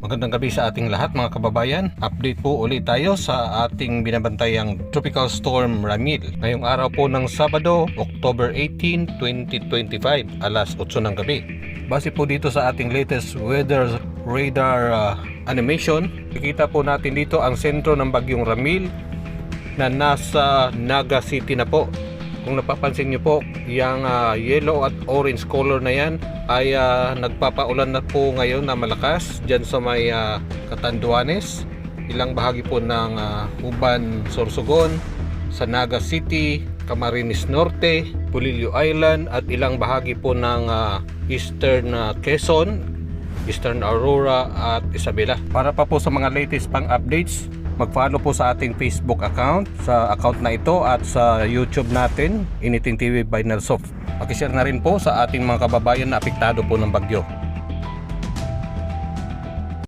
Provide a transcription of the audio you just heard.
Magandang gabi sa ating lahat mga kababayan. Update po ulit tayo sa ating binabantayang Tropical Storm Ramil. Ngayong araw po ng Sabado, October 18, 2025, alas 8 ng gabi. Base po dito sa ating latest weather radar animation, nakikita po natin dito ang sentro ng bagyong Ramil na nasa Naga City na po. Kung napapansin nyo po, yung yellow at orange color na yan ay nagpapaulan na po ngayon na malakas dyan sa may Catanduanes, ilang bahagi po ng Uban, Sorsogon, sa Naga City, Camarines Norte, Pulilio Island at ilang bahagi po ng Eastern Quezon, Eastern Aurora at Isabela. Para pa po sa mga latest pang updates, mag-follow po sa ating Facebook account, sa account na ito at sa YouTube natin, Initing TV by Nelsoft. Pakishare na rin po sa ating mga kababayan na apektado po ng bagyo.